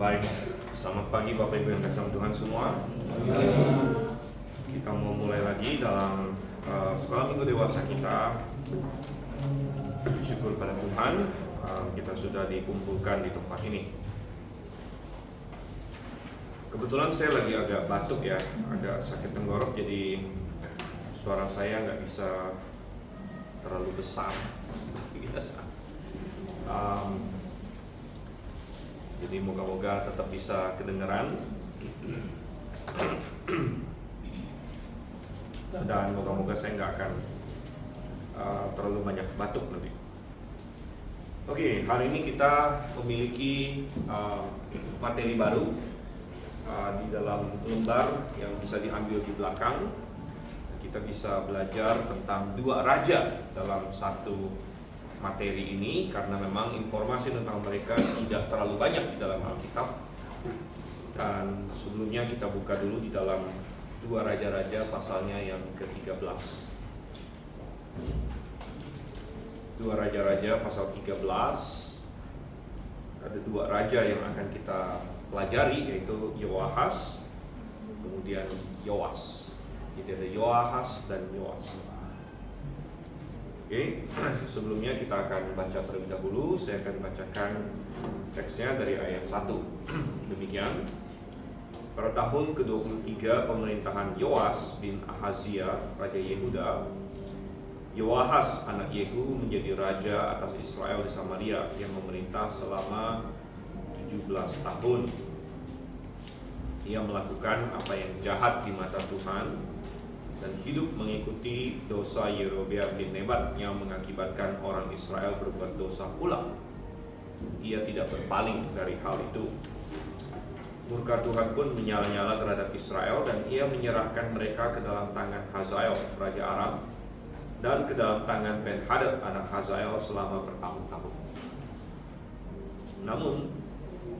Baik, selamat pagi Bapak Ibu yang kasih Tuhan semua. Kita mau mulai lagi dalam sekolah minggu dewasa kita. Syukur pada Tuhan, kita sudah dikumpulkan di tempat ini. Kebetulan saya lagi agak batuk ya, agak sakit tenggorok, jadi suara saya nggak bisa terlalu besar seperti biasa. Jadi moga-moga tetap bisa kedengaran dan moga-moga saya nggak akan terlalu banyak batuk nanti. Oke, hari ini kita memiliki materi baru di dalam lembar yang bisa diambil di belakang. Kita bisa belajar tentang dua raja dalam satu materi ini, karena memang informasi tentang mereka tidak terlalu banyak di dalam Alkitab. Dan sebelumnya kita buka dulu di dalam dua raja-raja pasalnya yang ke-13. Dua raja-raja pasal 13. Ada dua raja yang akan kita pelajari, yaitu Yoahas kemudian Yoas. Jadi ada Yoahas dan Yoas. Oke, sebelumnya kita akan baca terlebih dahulu. Saya akan bacakan teksnya dari ayat 1. Demikian. Pada tahun ke-23 pemerintahan Yoas bin Ahazia, Raja Yehuda, Yoahas anak Yehu menjadi raja atas Israel di Samaria, yang memerintah selama 17 tahun. Ia melakukan apa yang jahat di mata Tuhan dan hidup mengikuti dosa Yerobeam bin Nebat yang mengakibatkan orang Israel berbuat dosa pula. Ia tidak berpaling dari hal itu. Murka Tuhan pun menyala-nyala terhadap Israel, dan ia menyerahkan mereka ke dalam tangan Hazael, Raja Aram, dan ke dalam tangan Ben-Hadad, anak Hazael, selama bertahun-tahun. Namun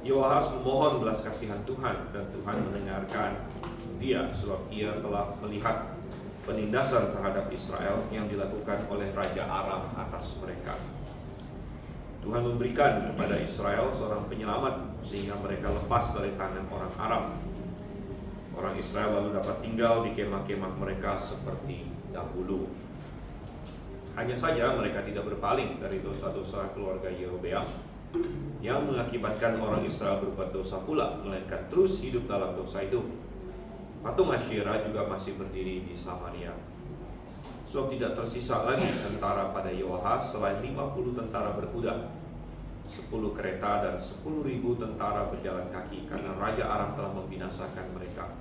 Yoahas memohon belas kasihan Tuhan, dan Tuhan mendengarkan dia, sebab ia telah melihat penindasan terhadap Israel yang dilakukan oleh Raja Aram atas mereka. Tuhan memberikan kepada Israel seorang penyelamat, sehingga mereka lepas dari tangan orang Aram. Orang Israel lalu dapat tinggal di kemah-kemah mereka seperti dahulu. Hanya saja mereka tidak berpaling dari dosa-dosa keluarga Yerobeam yang mengakibatkan orang Israel berbuat dosa pula, melainkan terus hidup dalam dosa itu. Patung Asyera juga masih berdiri di Samaria. Sebab tidak tersisa lagi tentara pada Yoahas selain 50 tentara berkuda, 10 kereta, dan 10.000 tentara berjalan kaki, karena Raja Aram telah membinasakan mereka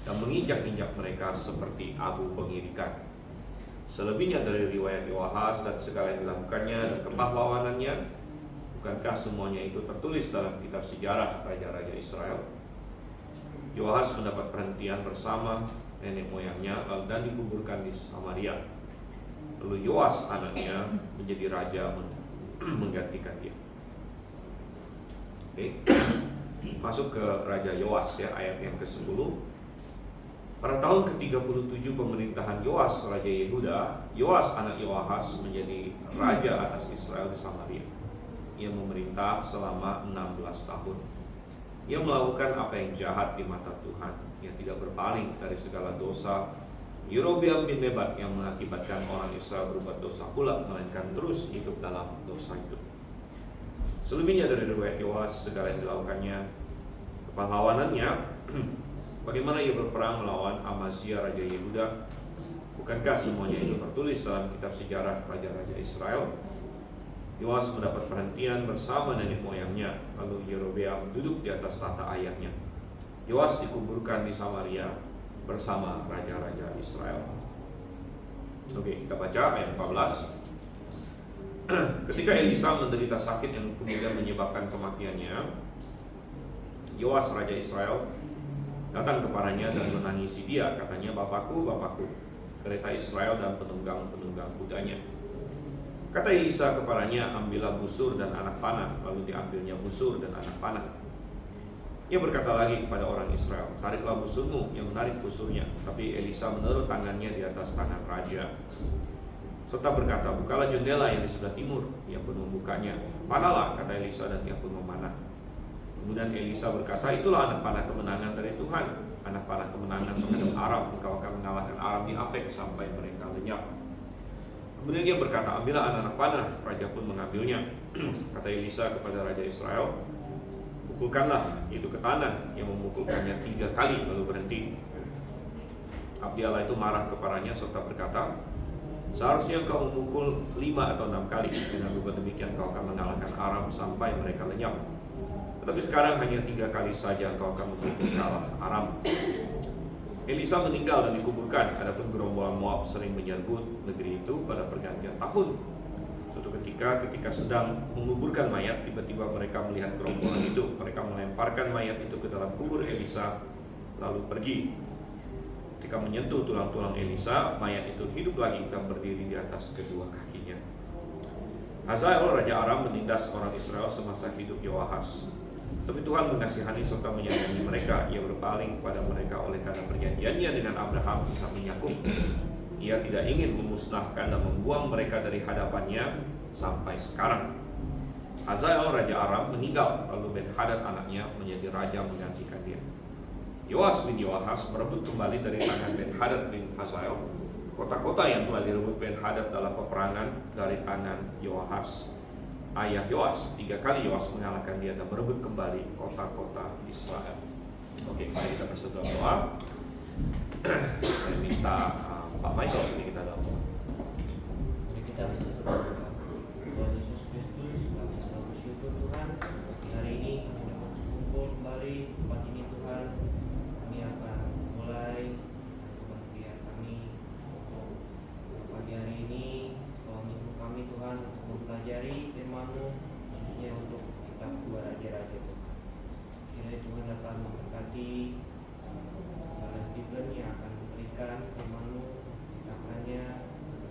dan menginjak-injak mereka seperti abu pengirikan. Selebihnya dari riwayat Yoahas dan segala yang dilakukannya dan kepahlawanannya, bukankah semuanya itu tertulis dalam kitab sejarah raja-raja Israel? Yoahas mendapat perhentian bersama nenek moyangnya dan dikuburkan di Samaria. Lalu Yoas anaknya menjadi raja menggantikan dia. Oke. Masuk ke Raja Yoas ya, ayat yang ke-10. Pada tahun ke-37 pemerintahan Yoas Raja Yehuda, Yoas anak Yoahas menjadi raja atas Israel di Samaria. Ia memerintah selama 16 tahun. Ia melakukan apa yang jahat di mata Tuhan. Ia tidak berpaling dari segala dosa Yerobeam bin Nebat yang mengakibatkan orang Israel berbuat dosa pula, melainkan terus hidup dalam dosa itu. Selebihnya dari riwayat Yoas, segala yang dilakukannya, kepahlawanannya, bagaimana ia berperang melawan Amazia Raja Yehuda, bukankah semuanya itu tertulis dalam kitab sejarah raja-raja Israel? Yoas mendapat perhentian bersama nenek moyangnya, lalu Yerobeam duduk di atas tahta ayahnya. Yoas dikuburkan di Samaria bersama raja-raja Israel. Oke, kita baca ayat 14. Ketika Elisa menderita sakit yang kemudian menyebabkan kematiannya, Yoas raja Israel datang kepadanya dan menangisi dia. Katanya, "Bapakku, Bapakku, kereta Israel dan penunggang-penunggang kudanya." Kata Elisa kepadanya, "Ambillah busur dan anak panah." Lalu diambilnya busur dan anak panah. Ia berkata lagi kepada orang Israel, "Tariklah busurmu." Ia menarik busurnya, tapi Elisa menaruh tangannya di atas tangan raja, serta berkata, "Bukalah jendela yang di sebelah timur." Ia pun membukanya. "Panahlah," kata Elisa, dan ia pun memanah. Kemudian Elisa berkata, itulah anak panah kemenangan dari Tuhan, anak panah kemenangan terhadap Aram. Engkau akan mengalahkan Aram di Afek sampai mereka lenyap. Kemudian dia berkata, ambillah anak-anak panah. Raja pun mengambilnya. Kata Elisa kepada Raja Israel, pukulkanlah itu ke tanah. Yang memukulkannya 3 kali lalu berhenti. Abdi Allah itu marah kepadanya serta berkata, seharusnya kau memukul 5 atau 6 kali. Dengan berbuat demikian kau akan mengalahkan Aram sampai mereka lenyap. Tetapi sekarang hanya 3 kali saja kau akan memukul kalah Aram. Elisa meninggal dan dikuburkan. Adapun gerombolan Moab sering menyerbu negeri itu pada pergantian tahun. Suatu ketika sedang menguburkan mayat, tiba-tiba mereka melihat gerombolan itu. Mereka melemparkan mayat itu ke dalam kubur Elisa lalu pergi. Ketika menyentuh tulang-tulang Elisa, mayat itu hidup lagi dan berdiri di atas kedua kakinya. Hazael Raja Aram menindas orang Israel semasa hidup Yoahas. Tapi Tuhan mengasihani serta menyayangi mereka. Ia berpaling kepada mereka oleh karena perjanjiannya dengan Abraham, Ishak dan Yakub. Ia tidak ingin memusnahkan dan membuang mereka dari hadapannya sampai sekarang. Hazael Raja Aram meninggal, lalu Ben-Hadad anaknya menjadi raja menggantikan dia. Yoas bin Yoahas merebut kembali dari tangan Ben-Hadad bin Hazael kota-kota yang telah direbut Ben-Hadad dalam peperangan dari tangan Yoahas ayah Yoas. 3 kali Yoas mengalahkan dia dan merebut kembali kota-kota Israel. Oke, mari kita berdoa doa. Saya minta Pak Michael ini kita doa. Mari kita berdoa. Tuhan Yesus Kristus, kami selalu bersyukur Tuhan. Hari ini kami dapat berkumpul kembali di tempat ini Tuhan. Kami akan mulai kebaktian kami untuk pagi hari ini. Sekolah minggu kami Tuhan untuk mempelajari firman-Mu, khususnya untuk kitab 2 Raja-Raja Tuhan. Kiranya Tuhan dapat memberkati Saudara Stephen yang akan memberikan firman-Mu, kitabnya,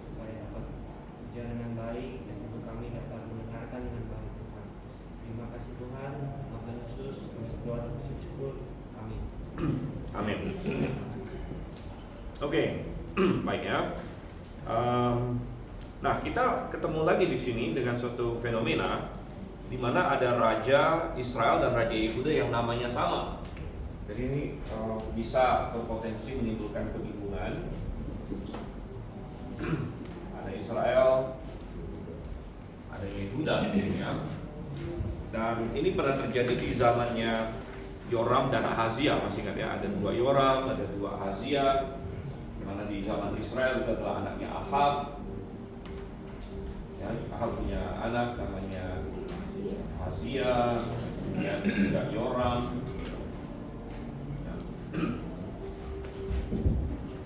supaya dapat berjalan dengan baik dan juga kami dapat mendengarkan dengan baik Tuhan. Terima kasih Tuhan, Tuhan Yesus, kami berdoa dan bersyukur. Amin. Amin. Oke, baik ya. Nah, kita ketemu lagi di sini dengan suatu fenomena di mana ada raja Israel dan raja Yehuda yang namanya sama. Jadi ini bisa berpotensi menimbulkan kebingungan. Ada Israel, ada Yehuda, ya. Dan ini pernah terjadi di zamannya Yoram dan Ahazia, masih ingat ya? Ada 2 Yoram, ada 2 Ahazia. Di mana di zaman Israel itu adalah anaknya Ahab. Ya, Ahab punya anak namanya Ahazia, kemudian juga Yoram. Ya.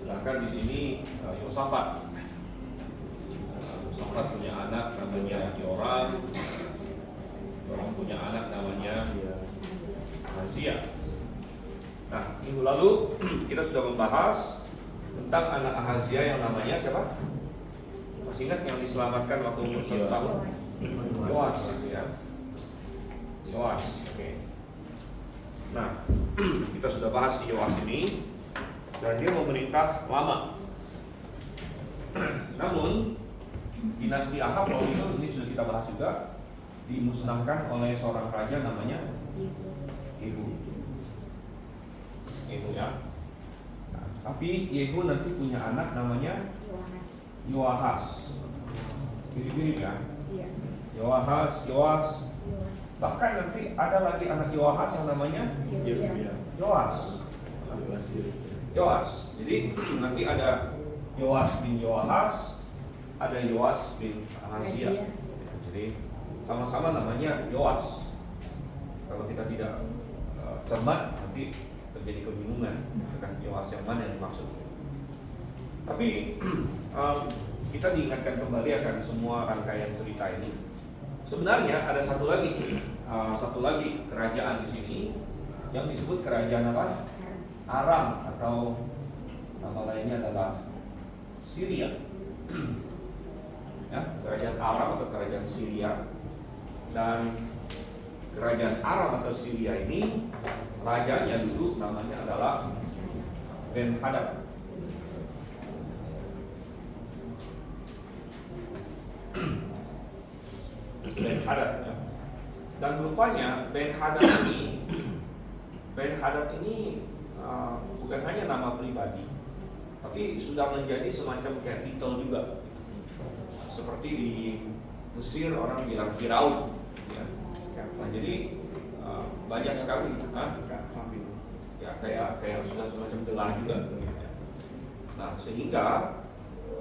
Sedangkan di sini Yosafat. Yosafat punya anak namanya Yoram. Yoram punya anak namanya Ahazia. Nah, minggu lalu kita sudah membahas tentang anak Ahazia yang namanya siapa? Masih ingat yang diselamatkan waktu umur 1 tahun? Yoas, ya. Yoas, oke. Nah, kita sudah bahas si Yoas ini dan dia memerintah lama. Namun dinasti Ahab waktu itu, ini sudah kita bahas juga, dimusnahkan oleh seorang raja namanya Yehu. Yehu ya. Nah, tapi Yehu nanti punya anak namanya Yoahas. Mirip-mirip ya. Yoahas, Yoas. Bahkan nanti ada lagi anak Yoahas yang namanya Yoas. Yoas. Jadi nanti ada Yoas bin Yoahas, ada Yoas bin Ahazia. Jadi sama-sama namanya Yoas. Kalau kita tidak cermat nanti terjadi kebingungan tentang Yoas yang mana yang dimaksud. Tapi kita diingatkan kembali akan semua rangkaian cerita ini. Sebenarnya ada satu lagi kerajaan di sini yang disebut kerajaan apa? Aram, atau nama lainnya adalah Syria. Ya, kerajaan Aram atau kerajaan Syria. Dan kerajaan Aram atau Syria ini rajanya dulu namanya adalah Ben-Hadad. Ben-Hadad ya. Dan rupanya Ben Hadad ini bukan hanya nama pribadi, tapi sudah menjadi semacam kayak titel juga. Seperti di Mesir orang bilang Firaun, ya. Nah, jadi banyak sekali, ya kayak sudah semacam gelar juga. Nah, sehingga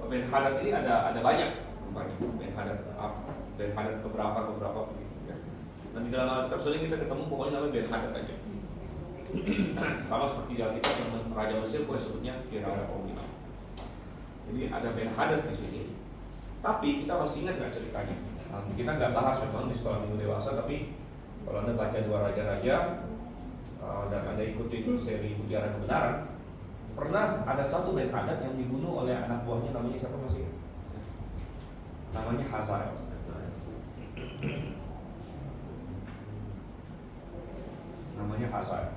Ben Hadad ini ada banyak rupanya. Ben Hadad keberapa ya. Dan di dalam Alkitab sering kita ketemu pokoknya namanya Ben Hadad aja. Sama seperti di Alkitab yang Raja Mesir boleh sebutnya Firaun. Jadi ada Ben Hadad di sini. Tapi kita masih ingat nggak ceritanya? Nah, kita nggak bahas memang di sekolah minggu dewasa, tapi kalau Anda baca 2 Raja-Raja dan Anda ikuti seri Mutiara Kebenaran, pernah ada satu Ben Hadad yang dibunuh oleh anak buahnya, namanya siapa masih? Namanya Hazael. Namanya Hazael.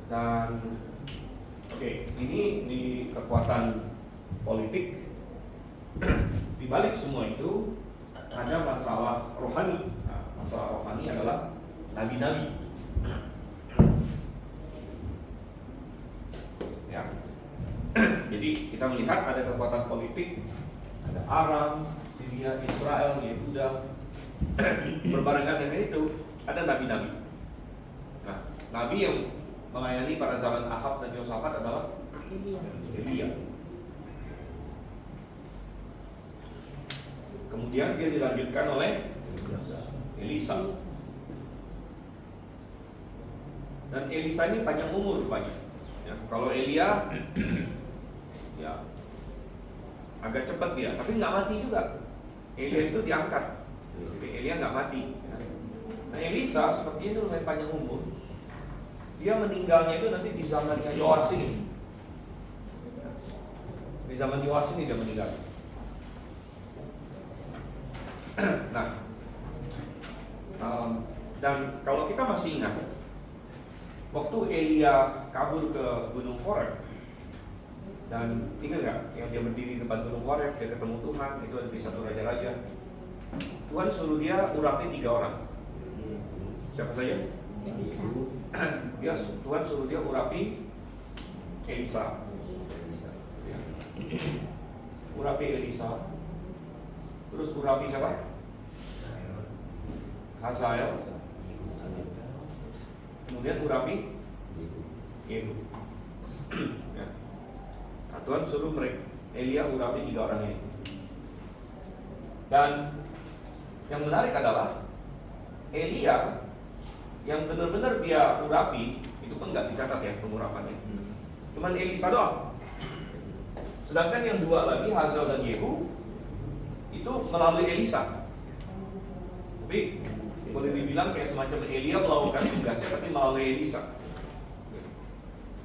Dan oke, ini di kekuatan politik. Di balik semua itu ada masalah rohani. Nah, masalah rohani adalah nabi-nabi. Ya. Jadi kita melihat ada kekuatan politik, ada Aram, Syria, Israel, Yehuda. Berbarengan dengan itu ada nabi-nabi. Nah, nabi yang melayani pada zaman Ahab dan Yosafat adalah Elia. Kemudian dia dilanjutkan oleh Elisa. Dan Elisa ini panjang umur rupanya. Ya, kalau Elia ya agak cepat dia, tapi nggak mati juga. Elia itu diangkat, jadi Elia nggak mati. Nah, Elisa seperti itu lumayan panjang umur. Dia meninggalnya itu nanti di zamannya Yoas ini. Di zaman Yoas ini dia meninggal. Nah, dan kalau kita masih ingat, waktu Elia kabur ke Gunung Horeb, dan ingat nggak yang dia berdiri di depan Gunung Horeb, dia ketemu Tuhan, itu ada di 1 Raja-Raja. Tuhan suruh dia urapi 3 orang. Siapa saja? Tuhan suruh dia urapi Elisa. Ya. Urapi Elisa. Terus urapi siapa? Hazael. Kemudian urapi Yehu. Ya. Nah, Tuhan suruh Elia urapi 3 orang ini. Dan yang menarik adalah Elia yang benar-benar dia urapi itu pun nggak dicatat ya pengurapannya. Cuman Elisa doang. Sedangkan yang 2 lagi Hazael dan Yehu itu melalui Elisa. Tapi boleh dibilang kayak semacam Elia melakukan tugasnya tapi melalui Elisa.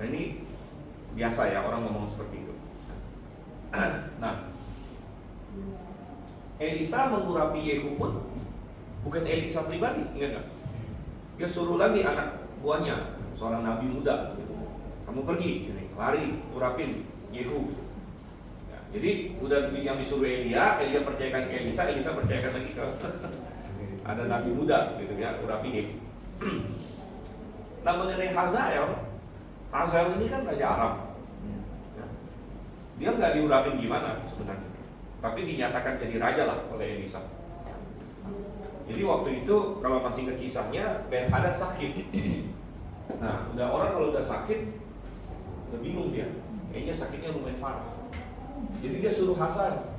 Nah, ini biasa ya orang ngomong seperti itu. Nah, Elisa mengurapi Yehu pun bukan Elisa pribadi, ingat nggak? Dia suruh lagi anak buahnya, seorang nabi muda, kamu pergi, lari, urapin Yehu. Jadi udah yang disuruh Elia percayakan ke Elisa percayakan lagi ke ada nabi muda gitu ya, urapi dia. Nah, mengenai Hazael ini kan raja Aram. Ya. Dia nggak diurapin gimana sebenarnya, tapi dinyatakan jadi raja lah oleh Elisa. Jadi waktu itu kalau masih ingat kisahnya, Ben Hadad sakit. Nah, orang kalau udah sakit udah bingung dia, kayaknya sakitnya lumayan parah. Jadi dia suruh Hazael.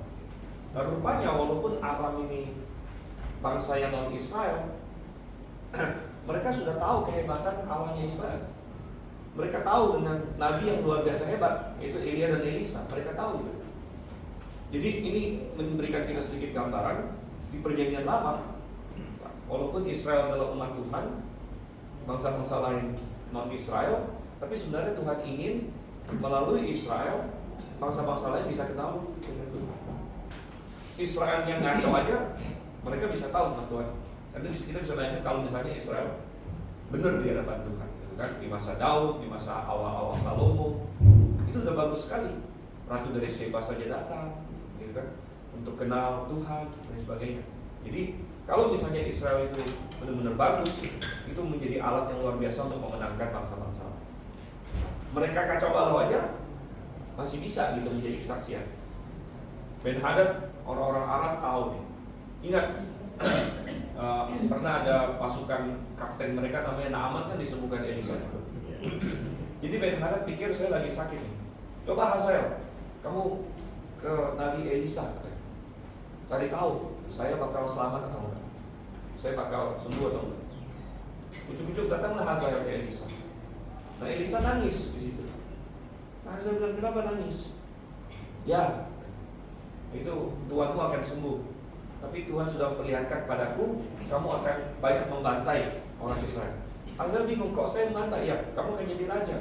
Dan rupanya walaupun Aram ini bangsa yang non-Israel, mereka sudah tahu kehebatan Allahnya Israel. Mereka tahu dengan nabi yang luar biasa hebat, yaitu Elia dan Elisa. Mereka tahu itu. Jadi ini memberikan kita sedikit gambaran di Perjanjian Lama. Walaupun Israel adalah umat Tuhan, bangsa-bangsa lain non-Israel, tapi sebenarnya Tuhan ingin melalui Israel bangsa-bangsa lain bisa kenal dengan Tuhan. Israel yang ngaco aja, mereka bisa tahu tentang Tuhan. Karena kita bisa lanjut kalau misalnya Israel benar di hadapan Tuhan, gitu kan? Di masa Daud, di masa awal-awal Salomo, itu udah bagus sekali. Ratu dari Seba saja datang, gitu kan? Untuk kenal Tuhan dan sebagainya. Jadi kalau misalnya Israel itu benar-benar bagus, itu menjadi alat yang luar biasa untuk memenangkan bangsa-bangsa. Mereka kacau balau aja masih bisa gitu menjadi kesaksian. Ben-Hadad, orang-orang Arab tahu nih. Ingat, pernah ada pasukan kapten mereka namanya Naaman kan disembuhkan Elisa. Jadi Ben-Hadad pikir saya lagi sakit nih. Coba Hazael, kamu ke Nabi Elisa, cari tahu saya bakal selamat atau enggak, saya bakal sembuh atau enggak. Ujuk-ujuk datanglah Hazael ke Elisa. Nah Elisa nangis di situ. Nah Hazael bilang, kenapa nangis? Ya, itu Tuhanmu akan sembuh. Tapi Tuhan sudah memperlihatkan padaku, kamu akan banyak membantai orang Israel. Hazael bingung, kok saya membantai? Ya, kamu akan jadi raja.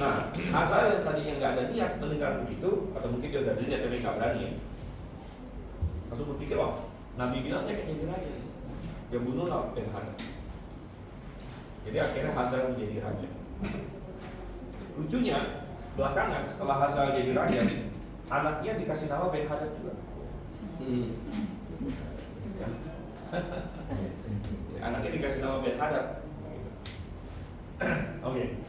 Nah, Hazael yang tadinya nggak ada niat mendengar begitu, atau mungkin dia udah ada niat tapi nggak berani ya, langsung berpikir, wah, Nabi bilang saya akan jadi raja. Dia bunuhlah Ben-Hadad. Jadi akhirnya Hazael menjadi raja. Lucunya, belakangan setelah Hazael jadi raja, anaknya dikasih nama Ben-Hadad juga. Ya. Anaknya dikasih nama Ben-Hadad. Oke.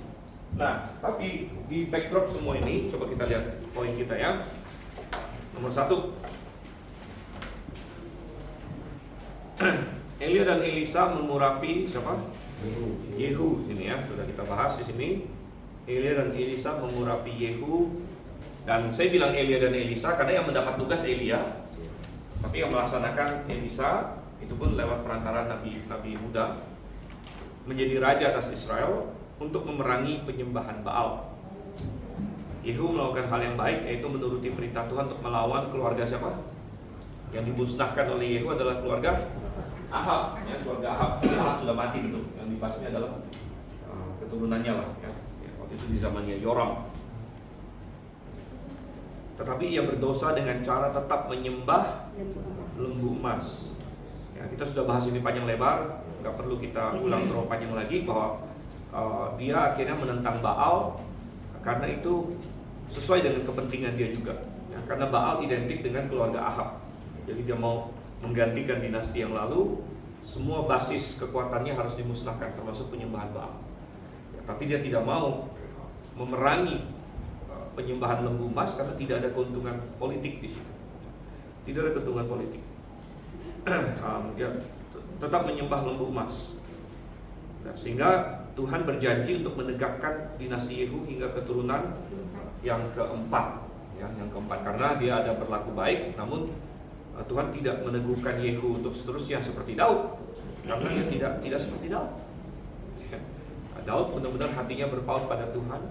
Nah, tapi di backdrop semua ini, coba kita lihat poin kita ya. Nomor 1, Elia dan Elisa mengurapi siapa? Yehu. Ini ya, sudah kita bahas di sini. Elia dan Elisa mengurapi Yehu. Dan saya bilang Elia dan Elisa karena yang mendapat tugas Elia, tapi yang melaksanakan Elisa itu pun lewat perantara nabi muda menjadi raja atas Israel untuk memerangi penyembahan Baal. Yehu melakukan hal yang baik, yaitu menuruti perintah Tuhan untuk melawan keluarga siapa? Yang dimusnahkan oleh Yehu adalah keluarga Ahab. Ya, keluarga Ahab. Ahab sudah mati betul. Yang dibahasnya adalah keturunannya lah. Ya. Waktu itu di zamannya Yoram. Tetapi ia berdosa dengan cara tetap menyembah lembu emas. Ya, kita sudah bahas ini panjang lebar, nggak perlu kita ulang terlalu panjang lagi bahwa dia akhirnya menentang Baal karena itu sesuai dengan kepentingan dia juga. Ya, karena Baal identik dengan keluarga Ahab. Jadi dia mau menggantikan dinasti yang lalu, semua basis kekuatannya harus dimusnahkan, termasuk penyembahan Baal. Ya, tapi dia tidak mau memerangi penyembahan lembu emas karena tidak ada keuntungan politik di situ. Tidak ada keuntungan politik. Dia tetap menyembah lembu emas. Nah, sehingga Tuhan berjanji untuk menegakkan dinasti Yehu hingga keturunan yang keempat, ya, yang keempat karena dia ada berlaku baik. Namun Tuhan tidak meneguhkan Yehu untuk seterusnya seperti Daud, karena dia tidak seperti Daud. Daud benar-benar hatinya berpaut pada Tuhan.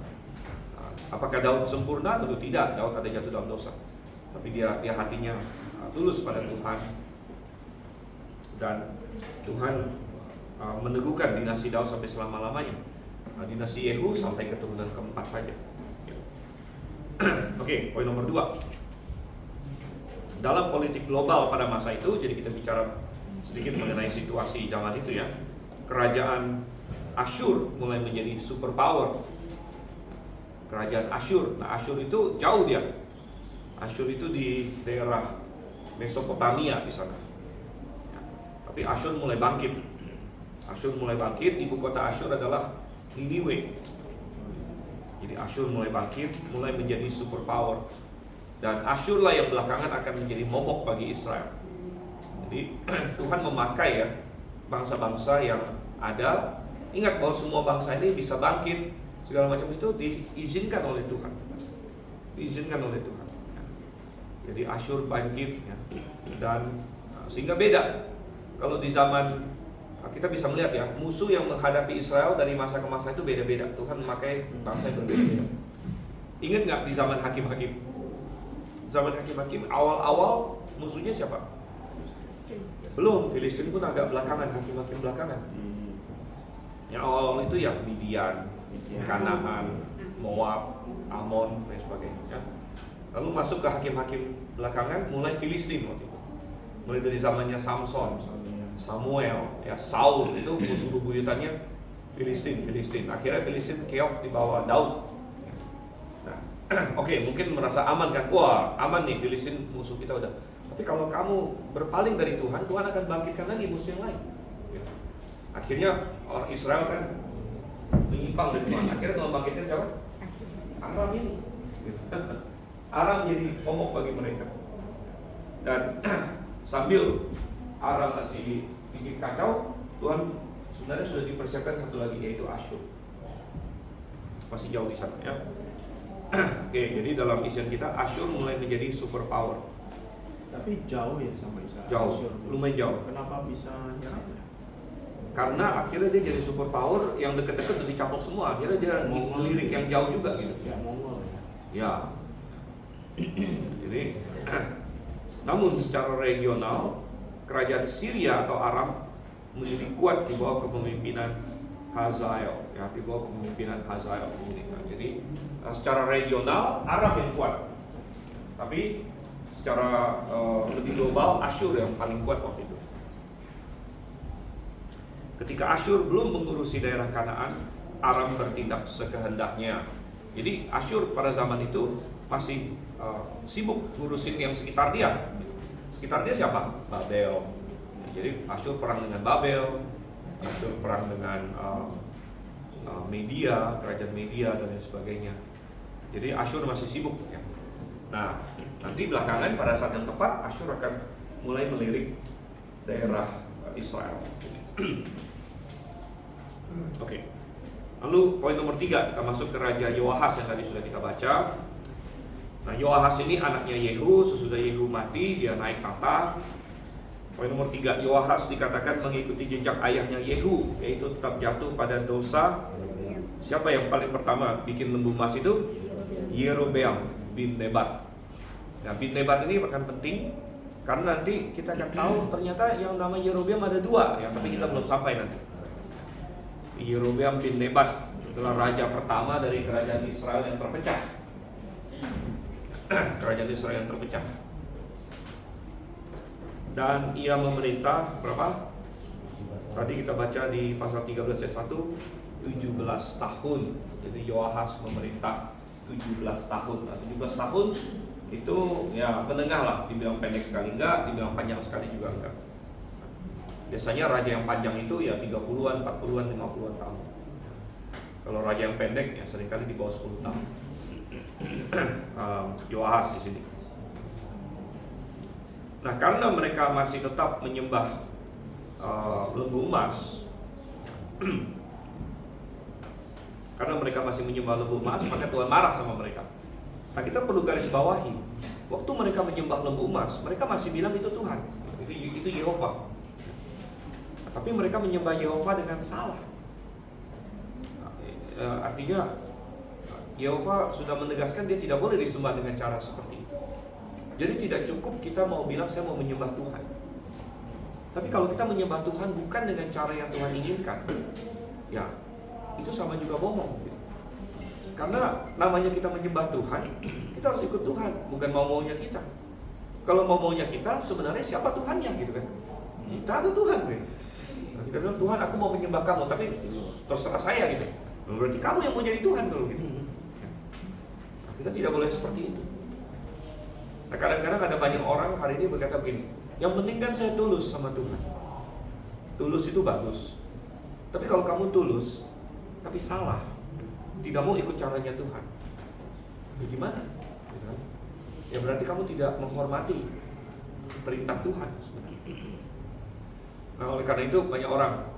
Apakah Daud sempurna? Tentu tidak. Daud ada jatuh dalam dosa. Tapi dia hatinya tulus pada Tuhan. Dan Tuhan meneguhkan dinasti Daud sampai selama-lamanya. Dinasti Yehu sampai keturunan keempat saja. Oke, poin nomor 2. Dalam politik global pada masa itu, jadi kita bicara sedikit mengenai situasi zaman itu ya. Kerajaan Asyur mulai menjadi superpower. Kerajaan Asyur. Nah, Asyur itu jauh dia. Asyur itu di daerah Mesopotamia di sana. Ya. Tapi Asyur mulai bangkit. Ibu kota Asyur adalah Niniwe. Jadi Asyur mulai bangkit, mulai menjadi superpower. Dan Asyur lah yang belakangan akan menjadi momok bagi Israel. Jadi Tuhan memakai ya bangsa-bangsa yang ada. Ingat bahwa semua bangsa ini bisa bangkit, segala macam itu diizinkan oleh Tuhan. Jadi Asyur bangkit ya. Dan sehingga beda. Kalau di zaman kita bisa melihat ya, musuh yang menghadapi Israel dari masa ke masa itu beda-beda. Tuhan memakai bangsa yang berbeda-beda. Ingat nggak di zaman hakim-hakim? Zaman hakim-hakim awal-awal musuhnya siapa? Belum, Filistin pun agak belakangan, hakim-hakim belakangan. Yang awal-awal itu ya Midian, Kanaan, Moab, Amon dan sebagainya. Lalu masuk ke hakim-hakim belakangan, mulai Filistin waktu itu. Mulai dari zamannya Samson, Samuel, ya Saul itu musuh bebuyutannya Filistin. Akhirnya Filistin keok di bawah Daud. Nah, oke, mungkin merasa aman kan? Wah, aman nih Filistin musuh kita udah. Tapi kalau kamu berpaling dari Tuhan, Tuhan akan bangkitkan lagi musuh yang lain. Akhirnya orang Israel kan menyimpang dari Tuhan. Akhirnya Tuhan bangkitkan siapa? Aram ini. Aram jadi momok bagi mereka. Dan sambil Aram masih bikin kacau, Tuhan sebenarnya sudah dipersiapkan satu lagi, yaitu Asyur. Masih jauh di sana ya. Oke, jadi dalam isian kita Asyur mulai menjadi superpower. Tapi jauh ya sama Israel. Jauh, Asyur. lumayan jauh. Kenapa bisa nyerang ya? Karena akhirnya dia jadi superpower, yang deket-deket udah dicaplok semua. Akhirnya dia ngelirik yang jauh juga gitu. Ya Mongol ya. Ya. Jadi namun secara regional kerajaan Syria atau Aram menjadi kuat di bawah kepemimpinan Hazael, ya, di bawah kepemimpinan Hazael ini. Nah, jadi secara regional Aram yang kuat, tapi secara lebih global Asyur yang paling kuat waktu itu. Ketika Asyur belum mengurusi daerah Kanaan, Aram bertindak sekehendaknya. Jadi Asyur pada zaman itu masih sibuk ngurusin yang sekitar dia. Sekitar dia siapa? Babel. Jadi Asyur perang dengan Babel, Asyur perang dengan Media, kerajaan Media dan lain sebagainya. Jadi Asyur masih sibuk ya. Nah, nanti belakangan pada saat yang tepat Asyur akan mulai melirik daerah Israel. Oke. Lalu poin nomor 3, kita masuk ke Raja Yoahas yang tadi sudah kita baca. Nah, Yoahas ini anaknya Yehu. Sesudah Yehu mati, dia naik tahta. Poin nomor 3, Yoahas dikatakan mengikuti jejak ayahnya Yehu, yaitu tetap jatuh pada dosa. Siapa yang paling pertama bikin lembu emas itu? Yerobeam bin Nebat. Nah, bin Nebat ini akan penting karena nanti kita akan tahu ternyata yang nama Yerobeam ada 2 ya, tapi kita belum sampai nanti. Yerobeam bin Nebat adalah raja pertama dari kerajaan Israel yang terpecah. Kerajaan Israel yang terpecah. Dan ia memerintah berapa? Tadi kita baca di pasal 13 ayat 1, 17 tahun. Jadi Yoahas memerintah 17 tahun. Nah, 17 tahun itu ya menengah lah, dibilang pendek sekali enggak, dibilang panjang sekali juga enggak. Biasanya raja yang panjang itu ya 30-an, 40-an, 50-an tahun. Kalau raja yang pendek ya seringkali di bawah 10 tahun. Yoahas di sini. Nah, karena mereka masih tetap menyembah lembu emas, karena mereka masih menyembah lembu emas, maka Tuhan marah sama mereka. Nah, kita perlu garis bawahi, waktu mereka menyembah lembu emas, mereka masih bilang itu Tuhan, itu Yehova. Tapi mereka menyembah Yehova dengan salah. Artinya Yehova sudah menegaskan dia tidak boleh disembah dengan cara seperti itu. Jadi tidak cukup kita mau bilang saya mau menyembah Tuhan. Tapi kalau kita menyembah Tuhan bukan dengan cara yang Tuhan inginkan, ya itu sama juga bohong. Karena namanya kita menyembah Tuhan, kita harus ikut Tuhan, bukan mau-maunya kita. Kalau mau-maunya kita, sebenarnya siapa Tuhannya gitu kan? Kita atau Tuhan kan? Nah, kita bilang Tuhan aku mau menyembah kamu, tapi terserah saya gitu. Berarti kamu yang mau jadi Tuhan kalau gitu. Nah, kita tidak boleh seperti itu. Nah, kadang-kadang ada banyak orang hari ini berkata begini, yang penting kan saya tulus sama Tuhan. Tulus itu bagus. Tapi kalau kamu tulus, tapi salah, tidak mau ikut caranya Tuhan, ya gimana? Ya berarti kamu tidak menghormati perintah Tuhan sebenarnya. Nah, oleh karena itu banyak orang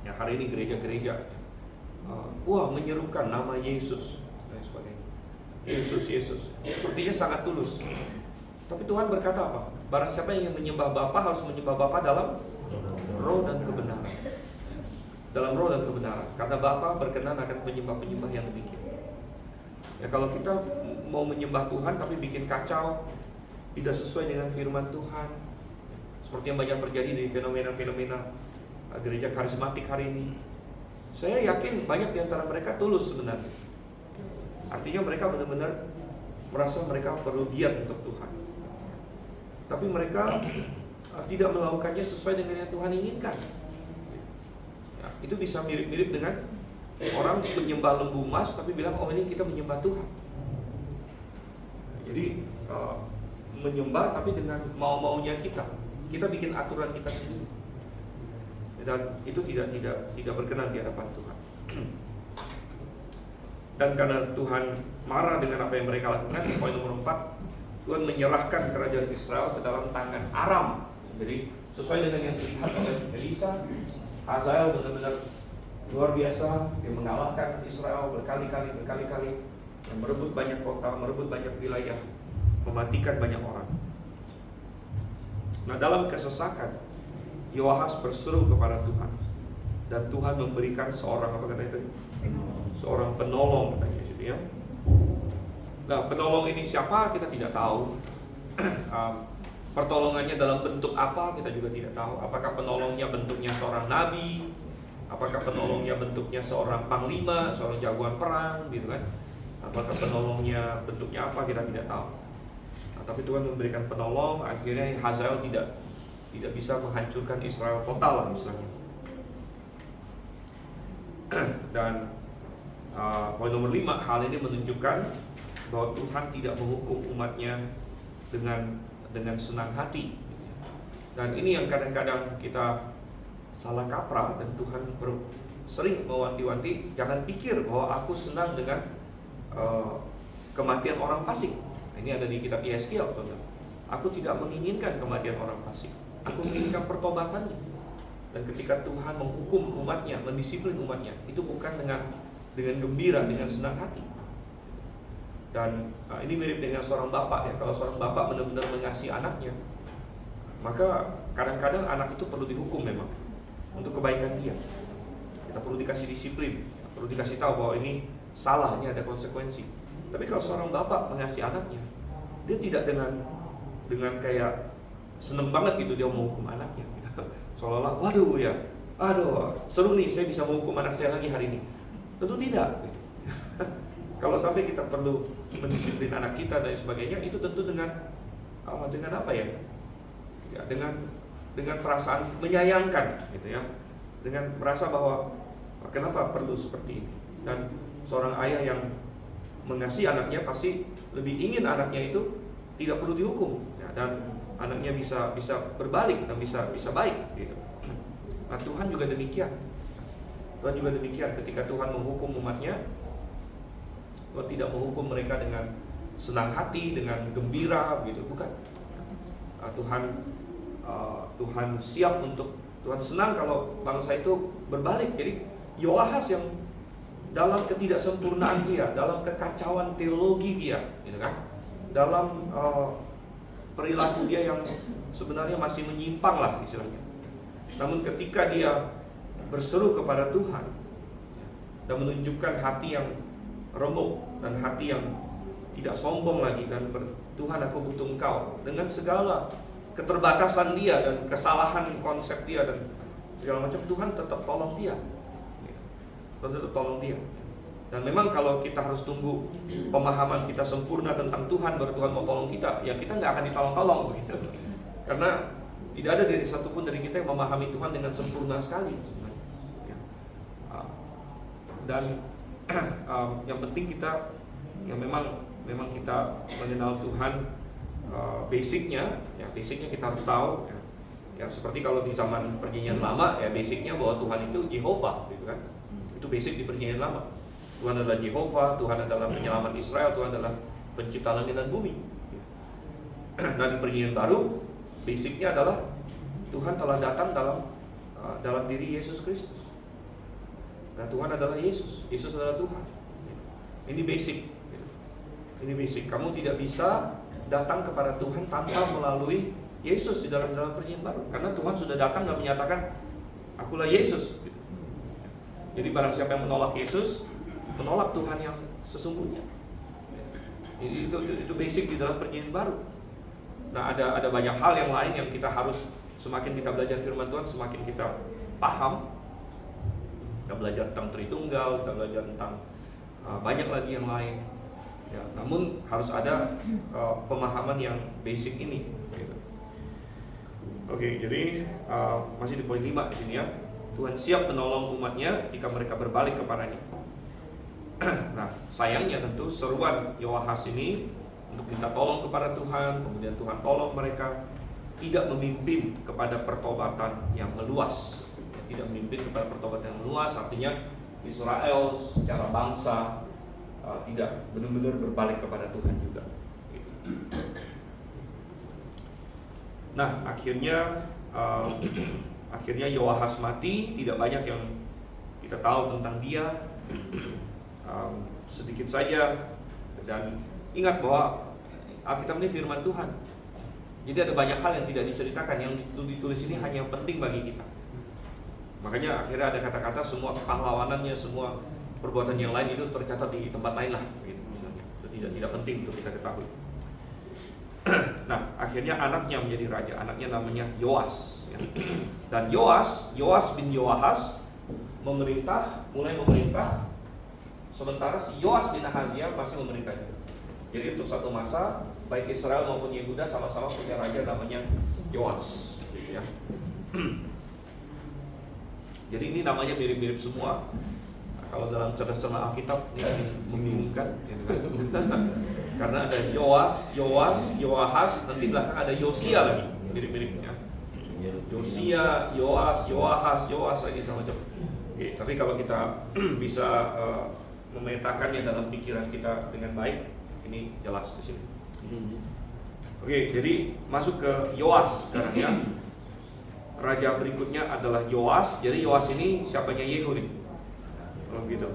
ya hari ini gereja-gereja menyerukan nama Yesus dan sebagainya. Yesus sepertinya sangat tulus. Tapi Tuhan berkata apa? Barang siapa yang menyembah Bapa harus menyembah Bapa dalam roh dan kebenaran. Dalam roh dan kebenaran. Karena Bapa berkenan akan penyembah-penyembah yang demikian. Ya kalau kita mau menyembah Tuhan tapi bikin kacau, tidak sesuai dengan firman Tuhan, seperti yang banyak terjadi di fenomena-fenomena gereja karismatik hari ini, saya yakin banyak di antara mereka tulus sebenarnya. Artinya mereka benar-benar merasa mereka perlu giat untuk Tuhan, tapi mereka tidak melakukannya sesuai dengan yang Tuhan inginkan. Ya, itu bisa mirip-mirip dengan orang menyembah lembu emas tapi bilang, oh ini kita menyembah Tuhan. Jadi menyembah tapi dengan mau-maunya kita. Kita bikin aturan kita sendiri. Dan itu tidak berkenan di hadapan Tuhan. Dan karena Tuhan marah dengan apa yang mereka lakukan, poin nomor 4, Tuhan menyerahkan kerajaan Israel ke dalam tangan Aram. Jadi sesuai dengan yang dilihat oleh Elisa, Hazael benar-benar luar biasa. Dia mengalahkan Israel berkali-kali, dan merebut banyak kota, merebut banyak wilayah, mematikan banyak orang. Nah, dalam kesesakan, Yoahas berseru kepada Tuhan, dan Tuhan memberikan seorang, apa kata itu? Seorang penolong, katanya situ ya. Nah, penolong ini siapa? Kita tidak tahu. Pertolongannya dalam bentuk apa? Kita juga tidak tahu. Apakah penolongnya bentuknya seorang nabi? Apakah penolongnya bentuknya seorang panglima, seorang jagoan perang, gitu kan? Apakah penolongnya bentuknya apa? Kita tidak tahu. Nah, tapi Tuhan memberikan penolong. Akhirnya Hazael tidak bisa menghancurkan Israel total lah istilahnya. Dan poin nomor 5, hal ini menunjukkan bahwa Tuhan tidak menghukum umatnya dengan senang hati. Dan ini yang kadang-kadang kita salah kaprah, dan Tuhan sering mewanti-wanti, jangan pikir bahwa aku senang dengan kematian orang fasik. Ini ada di kitab Yeskiel, teman-teman. Aku tidak menginginkan kematian orang fasik. Aku menginginkan pertobatannya. Dan ketika Tuhan menghukum umatnya, mendisiplin umatnya, itu bukan dengan gembira, dengan senang hati. Dan ini mirip dengan seorang bapak ya. Kalau seorang bapak benar-benar mengasihi anaknya, maka kadang-kadang anak itu perlu dihukum memang untuk kebaikan dia. Kita perlu dikasih disiplin, perlu dikasih tahu bahwa ini salah, ini ada konsekuensi. Tapi kalau seorang bapak mengasihi anaknya, dia tidak dengan kayak seneng banget gitu dia mau hukum anaknya. Seolah-olah, waduh ya, aduh seru nih, saya bisa menghukum anak saya lagi hari ini. Tentu tidak. Kalau sampai kita perlu mendisiplin anak kita dan sebagainya, itu tentu dengan apa ya? Ya, dengan perasaan menyayangkan, gitu ya. Dengan merasa bahwa kenapa perlu seperti ini. Dan seorang ayah yang mengasihi anaknya pasti lebih ingin anaknya itu tidak perlu dihukum, ya, dan anaknya bisa berbalik dan bisa baik, gitu. Nah, Tuhan juga demikian. Ketika Tuhan menghukum umatnya, Tuhan tidak menghukum mereka dengan senang hati, dengan gembira, gitu, bukan. Tuhan siap Tuhan senang kalau bangsa itu berbalik. Jadi Yoahas yang dalam ketidaksempurnaan dia, dalam kekacauan teologi dia, gitu kan, dalam perilaku dia yang sebenarnya masih menyimpang lah istilahnya. Namun ketika dia berseru kepada Tuhan dan menunjukkan hati yang remuk dan hati yang tidak sombong lagi, dan Tuhan, aku butuh Engkau, dengan segala keterbatasan dia dan kesalahan konsep dia dan segala macam, Tuhan tetap tolong dia. Dan memang kalau kita harus tunggu pemahaman kita sempurna tentang Tuhan baru Tuhan mau tolong kita, ya kita nggak akan ditolong-tolong begitu. Karena tidak ada dari satupun dari kita yang memahami Tuhan dengan sempurna sekali. Dan yang penting kita, yang memang kita mengenal Tuhan, basicnya kita harus tahu. Ya seperti kalau di zaman Perjanjian Lama, ya basicnya bahwa Tuhan itu Jehovah, gitu kan? Itu basic di Perjanjian Lama. Tuhan adalah Jehovah, Tuhan adalah penyelamat Israel, Tuhan adalah pencipta langit dan bumi. Nah, di Perjanjian Baru, basicnya adalah Tuhan telah datang dalam diri Yesus Kristus. Nah, Tuhan adalah Yesus adalah Tuhan. Ini basic. Ini basic. Kamu tidak bisa datang kepada Tuhan tanpa melalui Yesus di dalam Perjanjian Baru. Karena Tuhan sudah datang dan menyatakan, akulah Yesus. Jadi barang siapa yang menolak Yesus, menolak Tuhan yang sesungguhnya. Jadi itu basic di dalam Perjanjian Baru. Nah, ada banyak hal yang lain yang kita harus, semakin kita belajar firman Tuhan, semakin kita paham. Kita belajar tentang Tritunggal, kita belajar tentang banyak lagi yang lain. Ya, namun harus ada pemahaman yang basic ini. Gitu. Oke, jadi masih di poin 5 di sini ya. Tuhan siap menolong umatnya jika mereka berbalik kepadanya. Nah, sayangnya tentu seruan Yoahas ini untuk minta tolong kepada Tuhan, kemudian Tuhan tolong mereka, tidak memimpin kepada pertobatan yang meluas. Tidak memimpin kepada pertobatan yang meluas, artinya Israel secara bangsa tidak benar-benar berbalik kepada Tuhan juga. Gitu. Nah, akhirnya Yoahas mati. Tidak banyak yang kita tahu tentang dia, sedikit saja. Dan ingat bahwa Alkitab ini firman Tuhan. Jadi ada banyak hal yang tidak diceritakan, yang ditulis ini hanya yang penting bagi kita. Makanya akhirnya ada kata-kata semua kepahlawanannya, semua perbuatan yang lain itu tercatat di tempat lain lah, gitu misalnya. Itu tidak penting untuk kita ketahui. Nah, akhirnya anaknya menjadi raja. Anaknya namanya Yoas, ya. Dan Yoas bin Yoahas mulai memerintah, sementara si Yoas bin Ahazia masih memerintah. Jadi untuk satu masa baik Israel maupun Yehuda sama-sama punya raja namanya Yoas, gitu ya. Jadi ini namanya mirip-mirip semua. Nah, kalau dalam cerdas-cerdas Alkitab ini membingungkan, gitu kan? Karena ada Yoas, Yoahas, nanti belakang ada Yosia lagi, mirip-miripnya. Yosia, Yoas lagi sama macam. Oke, tapi kalau kita bisa memetakannya dalam pikiran kita dengan baik, ini jelas di sini. Oke, jadi masuk ke Yoas sekarang ya. Raja berikutnya adalah Yoas. Jadi Yoas ini siapanya Yehu nih. Kalau gitu,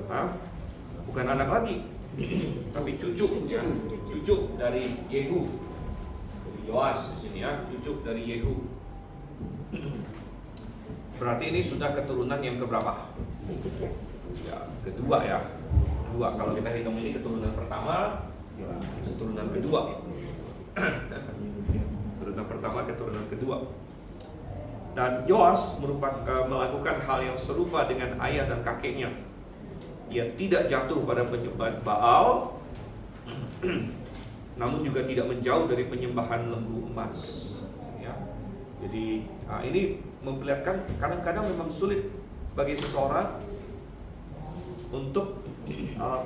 bukan anak lagi, tapi cucu dari Yehu. Jadi Yoas di sini ya, cucu dari Yehu. Berarti ini sudah keturunan yang keberapa? Ya, kedua ya. Kedua. Kalau kita hitung ini keturunan pertama, keturunan kedua. Keturunan pertama, keturunan kedua. Dan Yoas melakukan hal yang serupa dengan ayah dan kakeknya. Ia tidak jatuh pada penyembahan Baal, namun juga tidak menjauh dari penyembahan lembu emas. Ya. Jadi ini memperlihatkan kadang-kadang memang sulit bagi seseorang untuk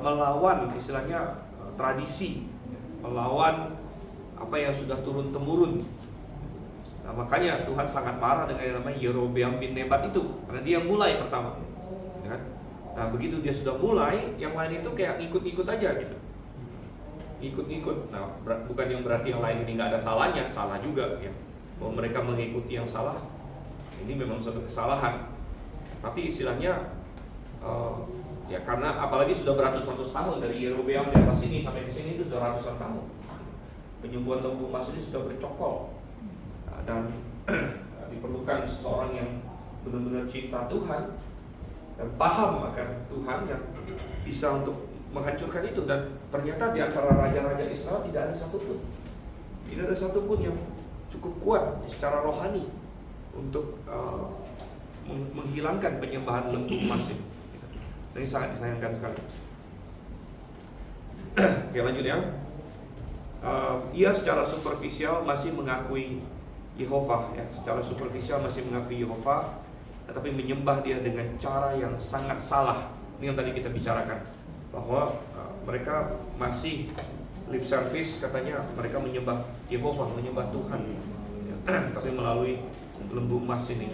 melawan istilahnya tradisi, melawan apa yang sudah turun temurun. Nah, makanya Tuhan sangat marah dengan yang namanya Yerobeam bin Nebat itu, karena dia yang mulai pertama, ya. Nah begitu dia sudah mulai, yang lain itu kayak ikut-ikut aja gitu, ikut-ikut. Nah bukan yang berarti yang lain ini nggak ada salahnya, salah juga ya. Bahwa mereka mengikuti yang salah, ini memang suatu kesalahan. Tapi istilahnya ya karena apalagi sudah beratus-ratus tahun dari Yerobeam di atas sini sampai ke sini itu sudah ratusan tahun. Penyembuhan lembu emas ini sudah bercokol. Dan diperlukan seseorang yang benar-benar cinta Tuhan dan paham akan Tuhan yang bisa untuk menghancurkan itu. Dan ternyata di antara raja-raja Israel tidak ada satupun yang cukup kuat secara rohani untuk menghilangkan penyembahan lembu emas ini. Ini sangat disayangkan sekali. Oke, lanjut ya. Ia secara superficial masih mengakui Yehova, ya, secara superficial masih mengakui Yehova, tetapi menyembah dia dengan cara yang sangat salah. Ini yang tadi kita bicarakan, bahwa mereka masih lip service, katanya mereka menyembah Yehova, menyembah Tuhan, ya, tapi melalui lembu emas ini.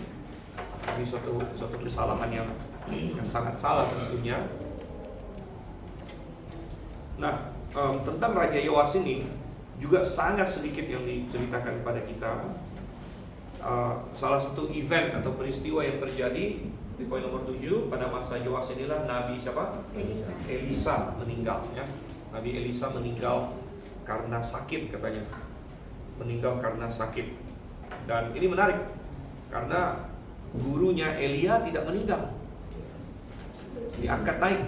Ini suatu kesalahan yang sangat salah tentunya. Nah, tentang Raja Yoas ini juga sangat sedikit yang diceritakan kepada kita. Salah satu event atau peristiwa yang terjadi di poin nomor 7 pada masa Yoas inilah Nabi siapa? Elisa meninggal, ya. Nabi Elisa meninggal karena sakit, katanya. Meninggal karena sakit. Dan ini menarik karena gurunya Elia tidak meninggal, diangkat naik.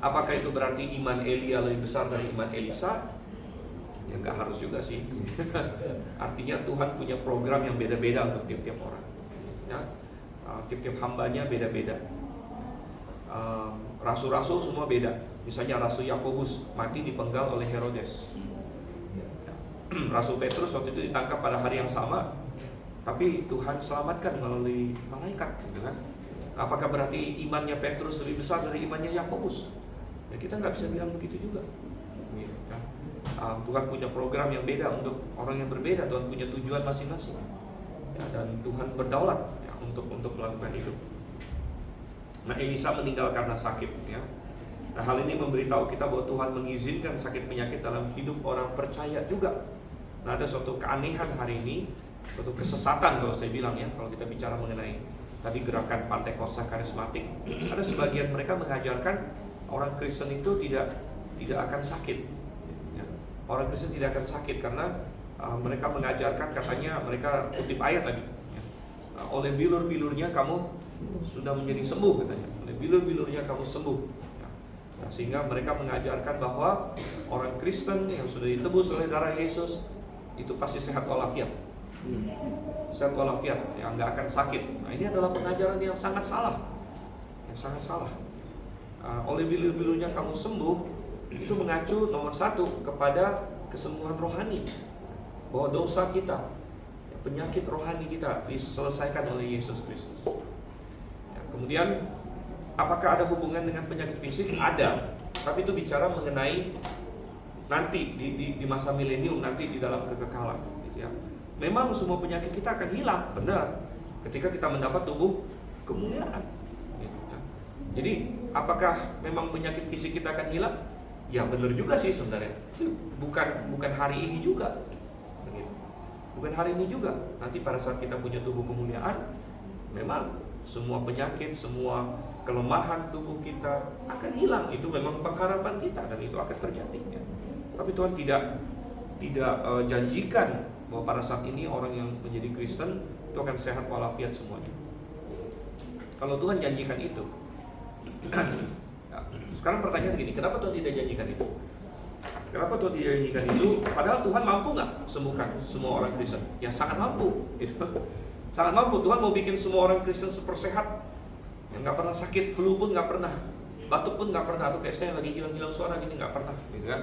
Apakah itu berarti iman Elia lebih besar dari iman Elisa? Ya nggak harus juga sih. Artinya Tuhan punya program yang beda-beda untuk tiap-tiap orang, ya. Tiap-tiap hambanya beda-beda. Rasul-rasul semua beda. Misalnya Rasul Yakobus mati dipenggal oleh Herodes. Rasul Petrus waktu itu ditangkap pada hari yang sama, tapi Tuhan selamatkan melalui malaikat, gitu kan? Apakah berarti imannya Petrus lebih besar dari imannya Yakobus? Ya kita nggak bisa bilang begitu juga. Tuhan punya program yang beda untuk orang yang berbeda. Tuhan punya tujuan masing-masing. Ya, dan Tuhan berdaulat ya, untuk melakukan itu. Nah, Elisa meninggal karena sakit ya. Nah, hal ini memberitahu kita bahwa Tuhan mengizinkan sakit penyakit dalam hidup orang percaya juga. Nah, ada suatu keanehan hari ini, suatu kesesatan kalau saya bilang ya, kalau kita bicara mengenai tadi gerakan Pantekosta karismatik. Ada sebagian mereka mengajarkan orang Kristen itu tidak akan sakit ya. Orang Kristen tidak akan sakit karena mereka mengajarkan, katanya mereka kutip ayat tadi ya. Oleh bilur-bilurnya kamu sudah menjadi sembuh katanya. Oleh bilur-bilurnya kamu sembuh ya. Nah, sehingga mereka mengajarkan bahwa orang Kristen yang sudah ditebus oleh darah Yesus itu pasti sehat walafiat. Sehat walafiat ya, nggak akan sakit. Nah, ini adalah pengajaran yang sangat salah. Yang sangat salah. Oleh bilur-bilurnya kamu sembuh itu mengacu nomor satu kepada kesembuhan rohani, bahwa dosa kita, penyakit rohani kita diselesaikan oleh Yesus Kristus ya. Kemudian apakah ada hubungan dengan penyakit fisik? Ada, tapi itu bicara mengenai nanti di masa milenium, nanti di dalam kekekalan gitu ya. Memang semua penyakit kita akan hilang, benar, ketika kita mendapat tubuh kemuliaan gitu ya. Jadi apakah memang penyakit fisik kita akan hilang? Ya benar juga sih sebenarnya. Bukan hari ini juga. Begitu. Bukan hari ini juga. Nanti pada saat kita punya tubuh kemuliaan, memang semua penyakit, semua kelemahan tubuh kita akan hilang. Itu memang pengharapan kita dan itu akan terjadi ya. Tapi Tuhan tidak janjikan bahwa pada saat ini orang yang menjadi Kristen itu akan sehat walafiat semuanya. Kalau Tuhan janjikan itu, sekarang pertanyaan gini, kenapa Tuhan tidak janjikan itu? Kenapa Tuhan tidak janjikan itu? Padahal Tuhan mampu nggak sembuhkan semua orang Kristen? Ya sangat mampu, gitu. Sangat mampu. Tuhan mau bikin semua orang Kristen super sehat, yang nggak pernah sakit, flu pun nggak pernah, batuk pun nggak pernah, atau kayak saya lagi hilang-hilang suara gini nggak pernah, gitu kan?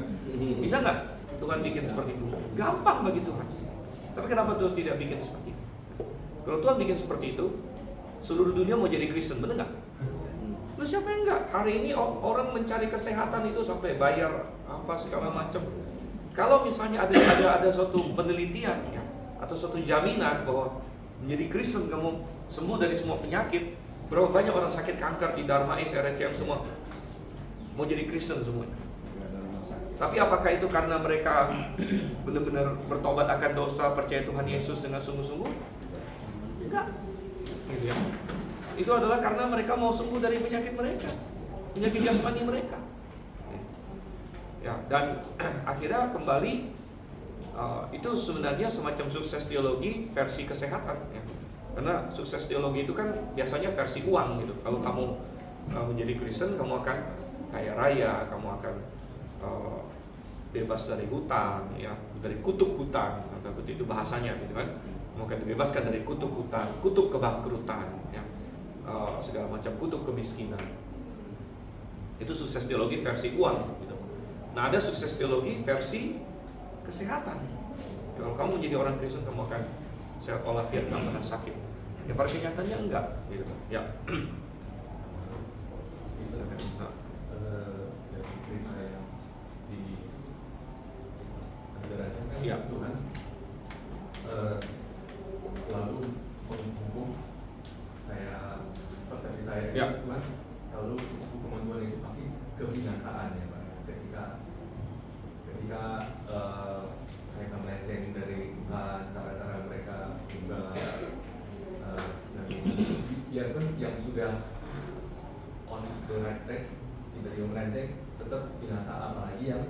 Bisa nggak Tuhan bikin seperti itu? Gampang bagi Tuhan. Tapi kenapa Tuhan tidak bikin seperti itu? Kalau Tuhan bikin seperti itu, seluruh dunia mau jadi Kristen, benar nggak? Lu siapa yang enggak? Hari ini orang mencari kesehatan itu sampai bayar apa segala macam. Kalau misalnya ada suatu penelitian ya, atau suatu jaminan bahwa menjadi Kristen kamu sembuh dari semua penyakit, berapa banyak orang sakit kanker di Dharma East, RSCM semua mau jadi Kristen semuanya. Tapi apakah itu karena mereka benar-benar bertobat akan dosa, percaya Tuhan Yesus dengan sungguh-sungguh? Enggak. Gitu ya. Itu adalah karena mereka mau sembuh dari penyakit mereka, penyakit jasmani mereka. Ya, dan akhirnya kembali itu sebenarnya semacam sukses teologi versi kesehatan. Ya. Karena sukses teologi itu kan biasanya versi uang gitu. Kalau kamu menjadi Kristen, kamu akan kaya raya, kamu akan bebas dari hutang, ya, dari kutuk hutang, atau itu bahasanya gitu kan. Kamu akan dibebaskan dari kutuk hutang, kutuk kebangkrutan, ya. Segala macam kutuk kemiskinan. Itu sukses teologi versi uang gitu. Nah, ada sukses teologi versi kesehatan. Ya, kalau kamu menjadi orang Kristen, kamu akan sehat walafiat, nggak pernah sakit. Ya pada kenyataannya enggak gitu. Ya. Nah. Dari cerita yang di ajaran kan Ya. Tuhan selalu menghukum saya, persepsi saya Ya. Tuhan selalu hukuman Tuhan itu pasti kebinasaan ya Pak. Ketika mereka melenceng dari Tuhan, cara-cara mereka juga dan biarpun yang sudah on the right track tiba-tiba melenceng tetap binasa, apalagi yang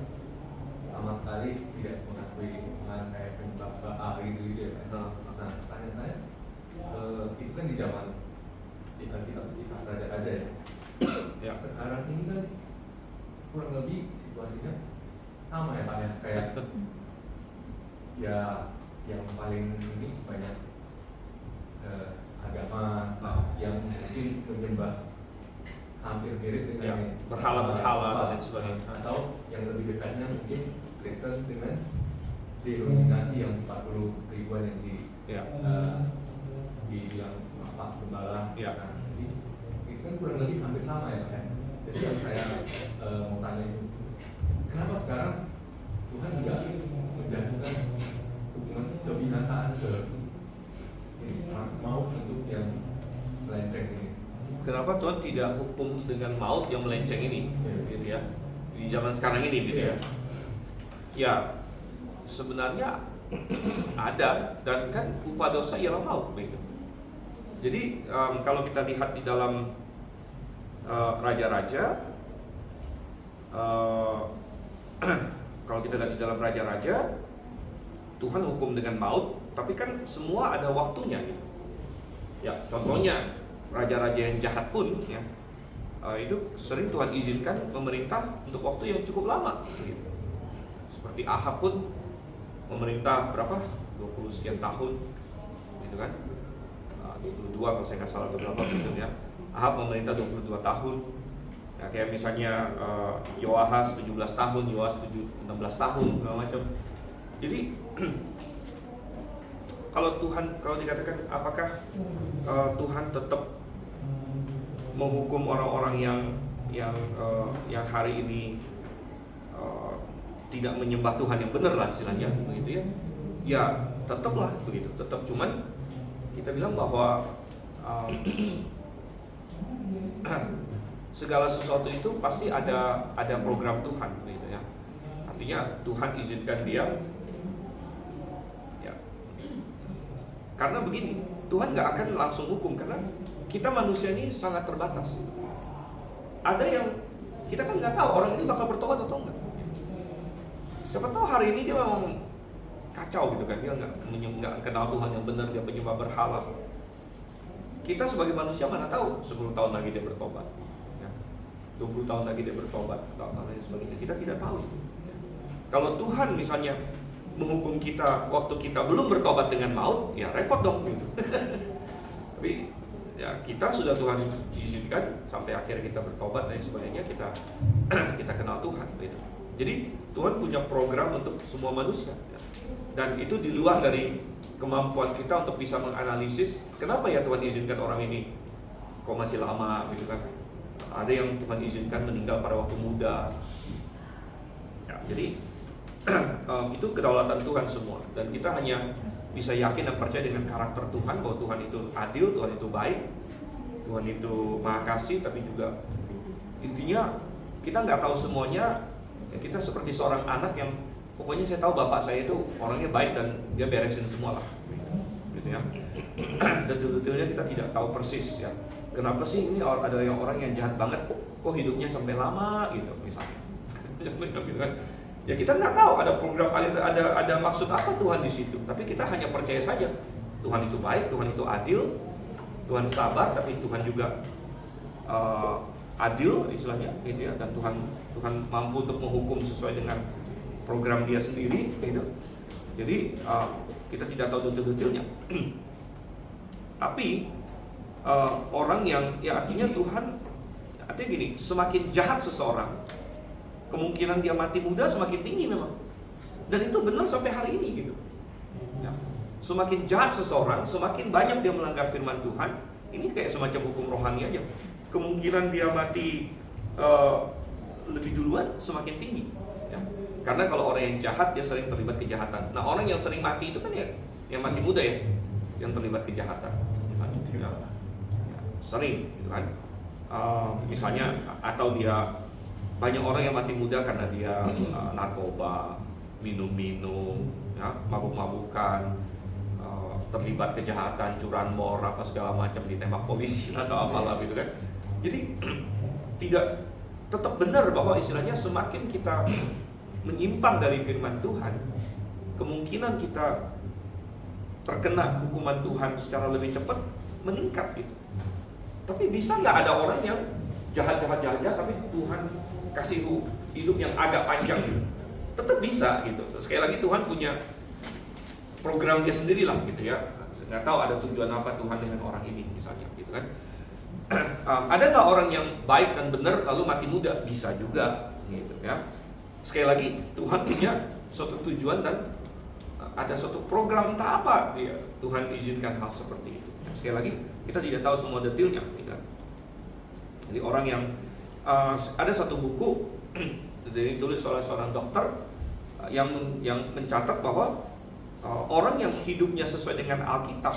sama sekali tidak mengakui Tuhan kayak penyebab A gitu ya Pak. Nah, pertanyaan saya itu kan di zaman di Alkitab kisah raja-raja ya. Ya. Sekarang ini kan kurang lebih situasinya sama ya Pak ya, kayak ya yang paling ini banyak agama yang mungkin menyembah hampir mirip dengan Ya, berhala-berhala dan lain sebagainya. atau yang lebih dekatnya mungkin Kristen dengan denominasi yang 40 ribuan yang Ya. dibilang apa gembala. Ya. Nah, itu kan kurang lebih hampir sama ya Pak ya. Jadi yang saya mau tanya itu, kenapa sekarang Tuhan nggak kenapa Tuhan tidak hukum dengan maut yang melenceng ini, gitu ya, di zaman sekarang ini, gitu ya. Ya, sebenarnya ada, dan kan upah dosa ialah maut, begitu. Jadi kalau kita lihat di dalam Raja-Raja, kalau kita lihat di dalam Raja-Raja, Tuhan hukum dengan maut, tapi kan semua ada waktunya, gitu. Ya, contohnya raja-raja yang jahat pun, ya, itu sering Tuhan izinkan memerintah untuk waktu yang cukup lama, gitu. Seperti Ahab pun memerintah berapa? 20 sekian tahun, gitu kan? 22 kalau saya nggak salah atau berapa gitu ya. Ahab memerintah 22 tahun. Ya, kayak misalnya Yoahas 17 tahun, Yoahas 16 tahun, segala macam. Jadi kalau dikatakan apakah Tuhan tetap menghukum orang-orang yang hari ini tidak menyembah Tuhan yang benar lah istilahnya, begitu ya? Ya tetaplah begitu, tetap, cuman kita bilang bahwa segala sesuatu itu pasti ada program Tuhan, gitu ya. Artinya Tuhan izinkan dia. Karena begini, Tuhan gak akan langsung hukum, karena kita manusia ini sangat terbatas. Ada yang kita kan nggak tahu orang ini bakal bertobat atau enggak. Siapa tahu hari ini dia memang kacau gitu kan, dia nggak kenal Tuhan yang benar, dia penyembah berhala. Kita sebagai manusia mana tahu 10 tahun lagi dia bertobat, ya. 20 tahun lagi dia bertobat, dan lain sebagainya. Kita tidak tahu itu. Kalau Tuhan misalnya menghukum kita waktu kita belum bertobat dengan maut, ya repot dong gitu. Tapi ya kita sudah Tuhan izinkan sampai akhirnya kita bertobat dan sebagainya, kita kenal Tuhan gitu. Jadi Tuhan punya program untuk semua manusia, ya. Dan itu di luar dari kemampuan kita untuk bisa menganalisis kenapa ya Tuhan izinkan orang ini kok masih lama gitu kan. Ada yang Tuhan izinkan meninggal pada waktu muda, ya, jadi itu kedaulatan Tuhan semua, dan kita hanya bisa yakin dan percaya dengan karakter Tuhan, bahwa Tuhan itu adil, Tuhan itu baik, Tuhan itu maha kasih, tapi juga intinya kita nggak tahu semuanya. Ya, kita seperti seorang anak yang pokoknya saya tahu bapak saya itu orangnya baik dan dia beresin semua lah, gitu ya. Detail-detailnya kita tidak tahu persis, ya. Kenapa sih ini ada yang orang yang jahat banget, kok hidupnya sampai lama gitu misalnya. Gitu kan. Ya kita nggak tahu ada program, ada maksud apa Tuhan di situ. Tapi kita hanya percaya saja Tuhan itu baik, Tuhan itu adil, Tuhan sabar, tapi Tuhan juga adil istilahnya, gitu ya. Dan Tuhan mampu untuk menghukum sesuai dengan program Dia sendiri, gitu. Jadi kita tidak tahu detail-detailnya. Tapi orang yang, ya artinya Tuhan, artinya gini, semakin jahat seseorang, kemungkinan dia mati muda semakin tinggi memang. Dan itu benar sampai hari ini gitu, ya. Semakin jahat seseorang, semakin banyak dia melanggar firman Tuhan. Ini kayak semacam hukum rohani aja. Kemungkinan dia mati lebih duluan semakin tinggi, ya. Karena kalau orang yang jahat dia sering terlibat kejahatan. Nah orang yang sering mati itu kan ya yang mati muda ya, yang terlibat kejahatan, ya. Sering gitu kan. Misalnya atau dia, banyak orang yang mati muda karena dia narkoba, minum-minum, ya, mabuk-mabukan, terlibat kejahatan, curanmor, apa segala macam, ditembak polisi atau apalah gitu kan. Jadi tidak, tetap benar bahwa istilahnya semakin kita menyimpang dari firman Tuhan, kemungkinan kita terkena hukuman Tuhan secara lebih cepat meningkat gitu. Tapi bisa nggak ada orang yang jahat tapi Tuhan kasih hidup yang agak panjang gitu? Tetap bisa gitu. Sekali lagi Tuhan punya program Dia sendiri lah gitu ya. Nggak tahu ada tujuan apa Tuhan dengan orang ini misalnya gitu kan. Ada nggak orang yang baik dan benar lalu mati muda? Bisa juga gitu ya. Sekali lagi Tuhan punya suatu tujuan dan ada suatu program, entah apa dia Tuhan izinkan hal seperti itu. Sekali lagi kita tidak tahu semua detailnya gitu. Jadi orang yang ada satu buku ditulis oleh seorang dokter yang mencatat bahwa orang yang hidupnya sesuai dengan Alkitab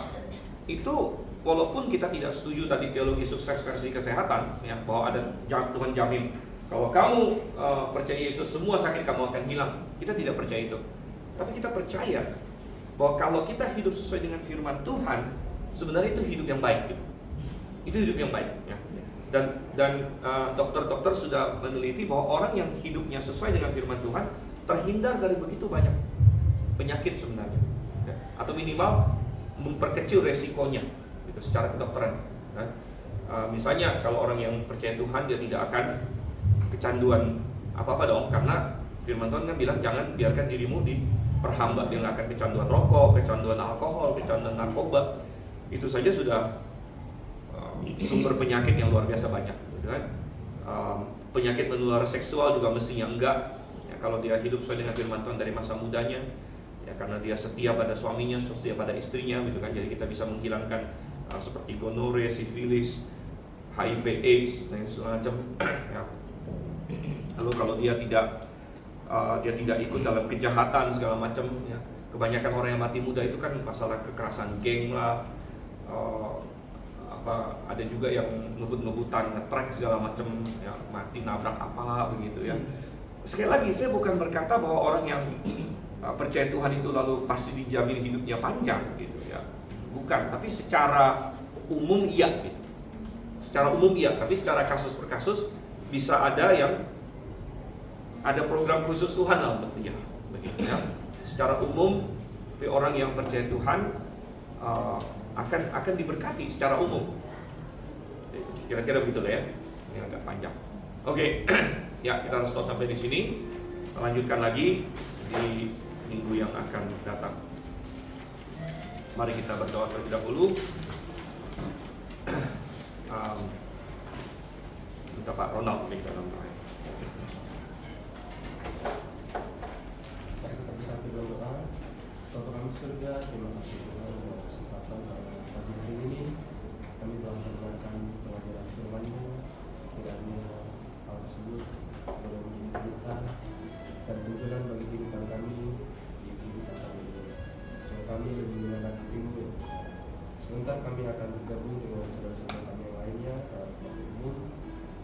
itu walaupun kita tidak setuju tadi teologi sukses versi kesehatan, ya, bahwa ada Tuhan jamin kalau kamu percaya Yesus semua sakit kamu akan hilang. Kita tidak percaya itu. Tapi kita percaya bahwa kalau kita hidup sesuai dengan firman Tuhan, sebenarnya itu hidup yang baik. Gitu. Itu hidup yang baik. Ya. Dan dokter-dokter sudah meneliti bahwa orang yang hidupnya sesuai dengan firman Tuhan terhindar dari begitu banyak penyakit sebenarnya, ya. Atau minimal memperkecil resikonya gitu, secara kedokteran. Nah, misalnya kalau orang yang percaya Tuhan, dia tidak akan kecanduan apa-apa dong, karena firman Tuhan kan bilang jangan biarkan dirimu diperhamba. Dia nggak akan kecanduan rokok, kecanduan alkohol, kecanduan narkoba. Itu saja sudah sumber penyakit yang luar biasa banyak, gitu kan? Penyakit menular seksual juga mestinya enggak, ya, kalau dia hidup sesuai dengan firman Tuhan dari masa mudanya, ya, karena dia setia pada suaminya, setia pada istrinya, gitu kan? Jadi kita bisa menghilangkan seperti gonore, sifilis, HIV/AIDS dan semacam. Ya. Lalu kalau dia tidak ikut dalam kejahatan segala macam, ya. Kebanyakan orang yang mati muda itu kan masalah kekerasan geng lah, ada juga yang ngebut-ngebutan, nge-track segala macam, ya, mati nabrak apa begitu ya. Sekali lagi saya bukan berkata bahwa orang yang percaya Tuhan itu lalu pasti dijamin hidupnya panjang gitu ya. Bukan, tapi secara umum iya gitu. Secara umum iya, tapi secara kasus per kasus bisa ada yang ada program khusus Tuhan lah untuk dia begitu ya. Secara umum orang yang percaya Tuhan akan diberkati secara umum. Kira-kira begitu lah ya. Ini agak panjang. Oke. Ya, kita harus stop sampai di sini. Lanjutkan lagi di minggu yang akan datang. Mari kita berdoa terlebih dahulu. Minta Pak Ronald di dalam doa. Mari kita bersatu dalam doa. Bapa kami di surga, terima kasih Tuhan untuk kesempatan pada pagi hari ini. Kami telah mendengarkan pengajaran firman-Mu. Kiranya hal tersebut boleh menjadi berita dan tuntunan bagi kehidupan kami di kehidupan kami ini. Supaya kami lebih mengenal hati-Mu. Sebentar kami akan bergabung dengan saudara-saudara kami yang lainnya dalam kelompok-Mu.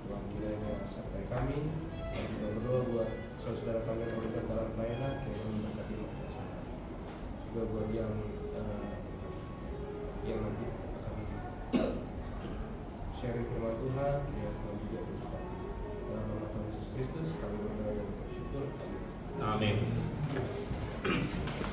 Tuhan kiranya sertai kami. Kami juga berdoa buat saudara-saudara kami yang terlibat dalam pelayanan, kiranya memberkati mereka. Juga buat yang nanti akan sharing firman Tuhan, kiranya Tuhan juga berkati. Dalam nama Tuhan Yesus Kristus kami berdoa dan bersyukur. Amin. Amin.